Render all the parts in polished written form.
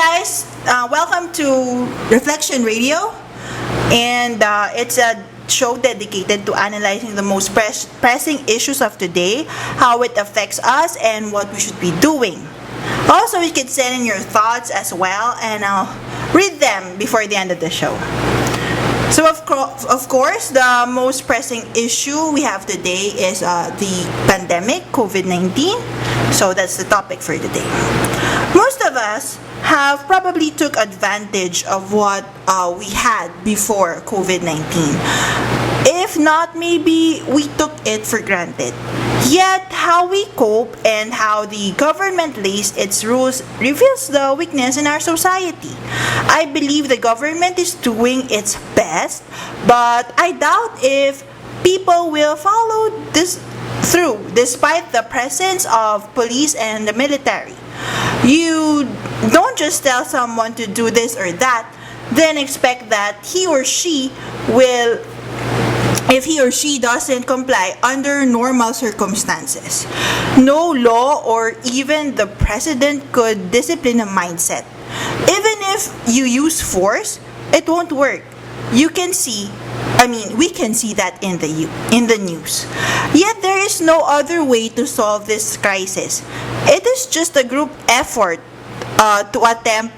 guys, welcome to Reflection Radio, and it's a show dedicated to analyzing the most pressing issues of today, how it affects us, and what we should be doing. Also, you can send in your thoughts as well, and I'll read them before the end of the show. So, of course, the most pressing issue we have today is the pandemic, COVID-19. So, that's the topic for today. Most of us have probably took advantage of what we had before COVID-19. If not, maybe we took it for granted. Yet, how we cope and how the government lays its rules reveals the weakness in our society. I believe the government is doing its best, but I doubt if people will follow this through despite the presence of police and the military. You don't just tell someone to do this or that, then expect that he or she will, if he or she doesn't comply under normal circumstances. No law or even the president could discipline a mindset. Even if you use force, it won't work. We can see that in the news. Yet there is no other way to solve this crisis. It is just a group effort to attempt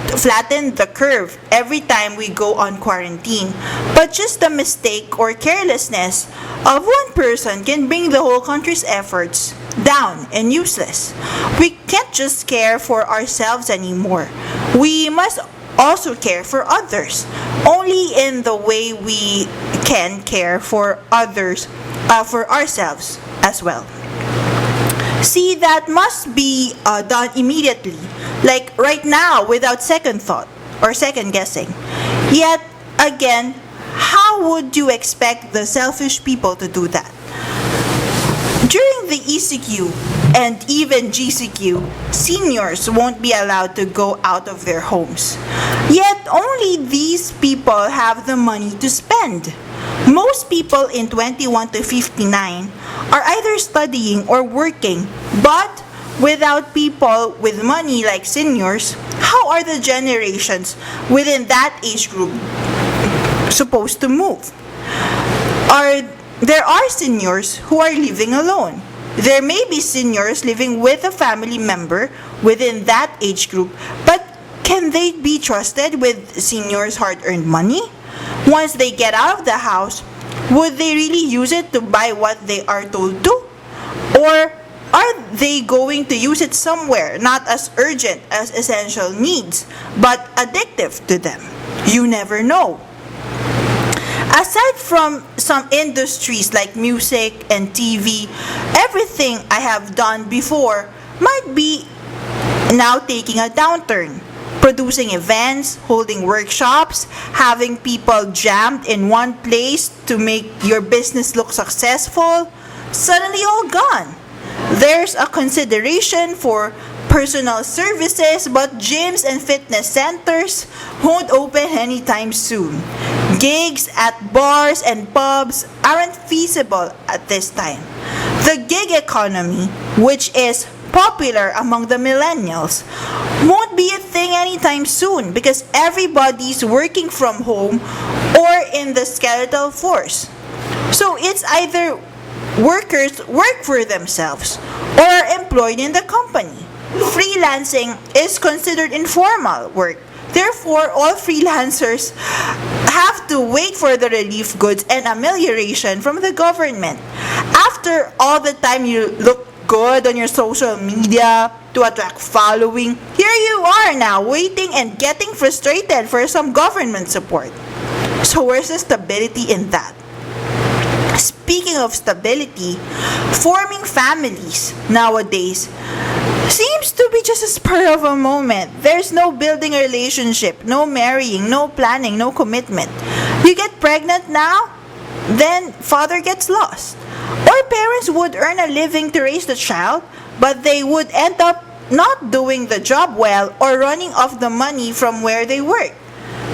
to flatten the curve every time we go on quarantine. But just the mistake or carelessness of one person can bring the whole country's efforts down and useless. We can't just care for ourselves anymore. We must also care for others, only in the way we can care for others, for ourselves as well. See, that must be done immediately, like right now, without second thought or second guessing. Yet again, how would you expect the selfish people to do that? During the ECQ and even GCQ, seniors won't be allowed to go out of their homes. Yet only these people have the money to spend. Most people in 21 to 59 are either studying or working, but without people with money like seniors, how are the generations within that age group supposed to move? There are seniors who are living alone. There may be seniors living with a family member within that age group, but can they be trusted with seniors' hard-earned money? Once they get out of the house, would they really use it to buy what they are told to? Or are they going to use it somewhere not as urgent as essential needs, but addictive to them? You never know. Aside from some industries like music and TV, everything I have done before might be now taking a downturn. Producing events, holding workshops, having people jammed in one place to make your business look successful, suddenly all gone. There's a consideration for personal services, but gyms and fitness centers won't open anytime soon. Gigs at bars and pubs aren't feasible at this time. The gig economy, which is popular among the millennials, won't be a thing anytime soon because everybody's working from home or in the skeletal force. So it's either workers work for themselves or are employed in the company. Freelancing is considered informal work. Therefore, all freelancers have to wait for the relief goods and amelioration from the government. After all the time you look good on your social media to attract following, here you are now waiting and getting frustrated for some government support. So where's the stability in that? Speaking of stability, forming families nowadays seems to be just a spur of a moment. There's no building a relationship, no marrying, no planning, no commitment. You get pregnant now, then father gets lost. Or parents would earn a living to raise the child, but they would end up not doing the job well or running off the money from where they work.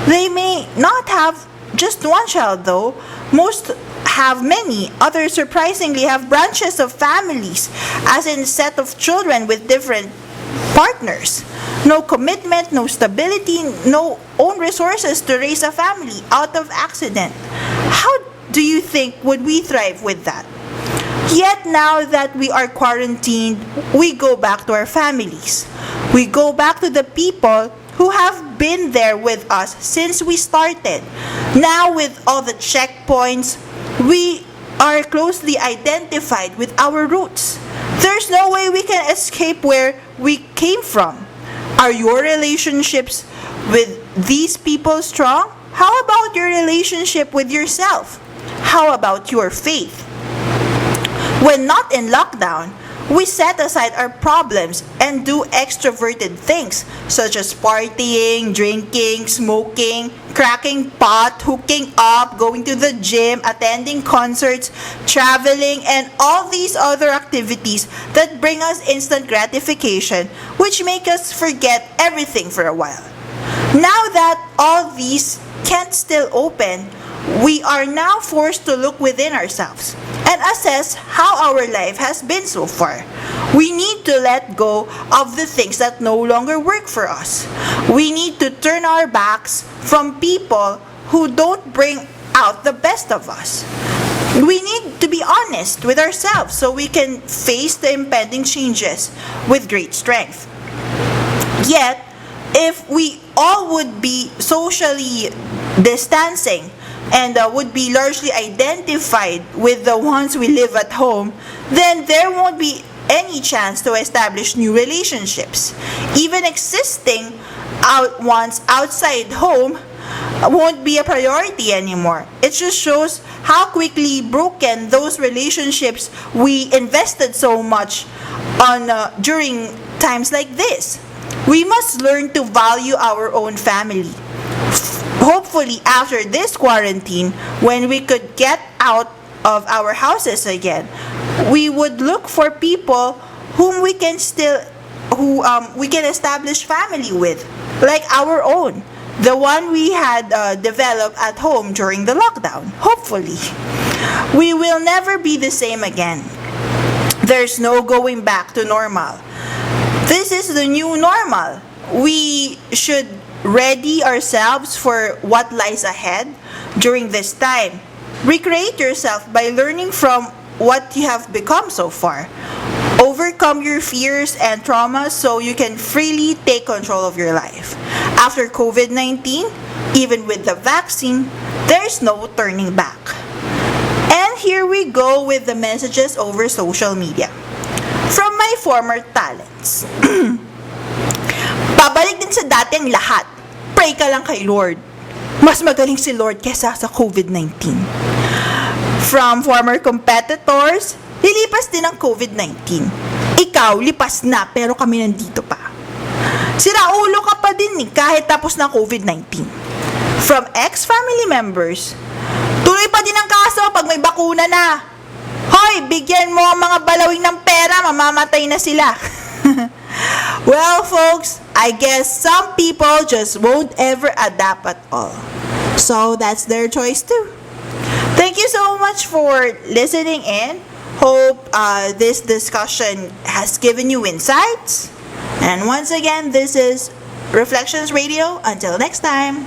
They may not have just one child though. Most have many. Others surprisingly have branches of families, as in set of children with different partners. No commitment, no stability, no own resources to raise a family out of accident. How do you think would we thrive with that? Yet now that we are quarantined, we go back to our families. We go back to the people who have been there with us since we started. Now with all the checkpoints, we are closely identified with our roots. There's no way we can escape where we came from. Are your relationships with these people strong? How about your relationship with yourself? How about your faith? When not in lockdown, we set aside our problems and do extroverted things such as partying, drinking, smoking, cracking pot, hooking up, going to the gym, attending concerts, traveling, and all these other activities that bring us instant gratification, which make us forget everything for a while. Now that all these can't still open, we are now forced to look within ourselves and assess how our life has been so far. We need to let go of the things that no longer work for us. We need to turn our backs from people who don't bring out the best of us. We need to be honest with ourselves so we can face the impending changes with great strength. Yet, if we all would be socially distancing and would be largely identified with the ones we live at home, then there won't be any chance to establish new relationships. Even existing ones outside home won't be a priority anymore. It just shows how quickly broken those relationships we invested so much on during times like this. We must learn to value our own family. Hopefully, after this quarantine, when we could get out of our houses again, we would look for people whom we can establish family with, like our own, the one we had developed at home during the lockdown. Hopefully, we will never be the same again. There's no going back to normal. This is the new normal. We should ready ourselves for what lies ahead during this time. Recreate yourself by learning from what you have become so far. Overcome your fears and traumas so you can freely take control of your life. After COVID-19, even with the vaccine, there's no turning back. And here we go with the messages over social media. From my former talents. Babalik din sa dati ang lahat. Pray ka lang kay Lord. Mas magaling si Lord kesa sa COVID-19. From former competitors, lilipas din ang COVID-19. Ikaw, lipas na, pero kami nandito pa. Siraulo ka pa din kahit tapos na COVID-19. From ex-family members, tuloy pa din ang kaso pag may bakuna na. Hoy, bigyan mo ang mga balawing ng pera, mamamatay na sila. Well, folks, I guess some people just won't ever adapt at all. So that's their choice too. Thank you so much for listening in. Hope this discussion has given you insights. And once again, this is Reflections Radio. Until next time.